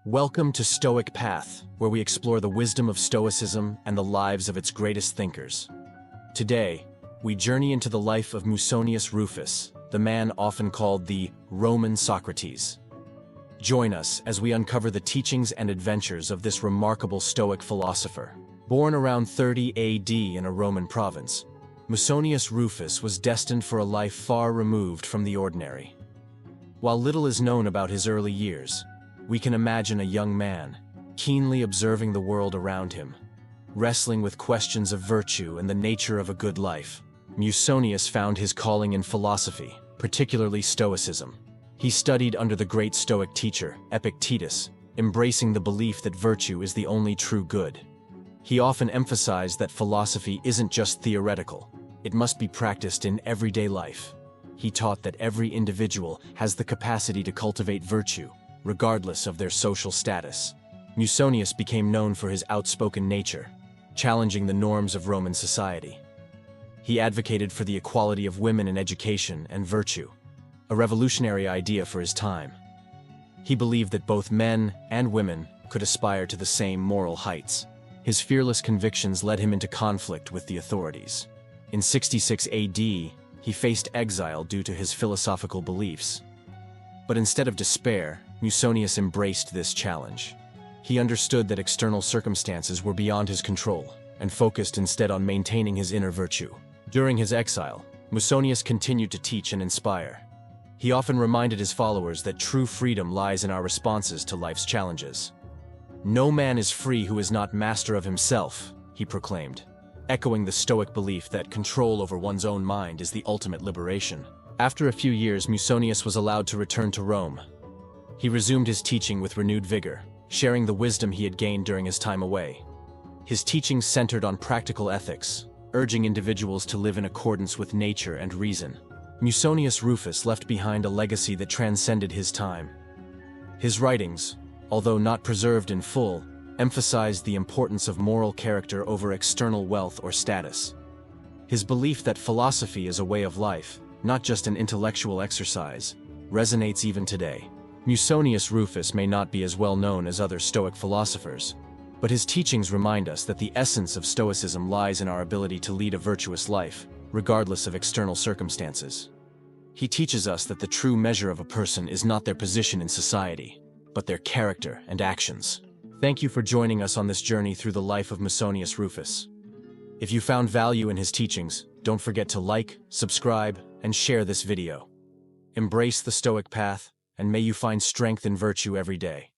Welcome to Stoic Path, where we explore the wisdom of Stoicism and the lives of its greatest thinkers. Today, we journey into the life of Musonius Rufus, the man often called the Roman Socrates. Join us as we uncover the teachings and adventures of this remarkable Stoic philosopher. Born around 30 AD in a Roman province, Musonius Rufus was destined for a life far removed from the ordinary. While little is known about his early years, we can imagine a young man, keenly observing the world around him, wrestling with questions of virtue and the nature of a good life. Musonius found his calling in philosophy, particularly Stoicism. He studied under the great Stoic teacher, Epictetus, embracing the belief that virtue is the only true good. He often emphasized that philosophy isn't just theoretical, it must be practiced in everyday life. He taught that every individual has the capacity to cultivate virtue, regardless of their social status. Musonius became known for his outspoken nature, challenging the norms of Roman society. He advocated for the equality of women in education and virtue, a revolutionary idea for his time. He believed that both men and women could aspire to the same moral heights. His fearless convictions led him into conflict with the authorities. In 66 AD, he faced exile due to his philosophical beliefs. But instead of despair, Musonius embraced this challenge. He understood that external circumstances were beyond his control and focused instead on maintaining his inner virtue. During his exile, Musonius continued to teach and inspire. He often reminded his followers that true freedom lies in our responses to life's challenges. "No man is free who is not master of himself," he proclaimed, echoing the Stoic belief that control over one's own mind is the ultimate liberation. After a few years, Musonius was allowed to return to Rome. He resumed his teaching with renewed vigor, sharing the wisdom he had gained during his time away. His teachings centered on practical ethics, urging individuals to live in accordance with nature and reason. Musonius Rufus left behind a legacy that transcended his time. His writings, although not preserved in full, emphasized the importance of moral character over external wealth or status. His belief that philosophy is a way of life, not just an intellectual exercise, resonates even today. Musonius Rufus may not be as well known as other Stoic philosophers, but his teachings remind us that the essence of Stoicism lies in our ability to lead a virtuous life, regardless of external circumstances. He teaches us that the true measure of a person is not their position in society, but their character and actions. Thank you for joining us on this journey through the life of Musonius Rufus. If you found value in his teachings, don't forget to like, subscribe, and share this video. Embrace the Stoic path, and may you find strength and virtue every day.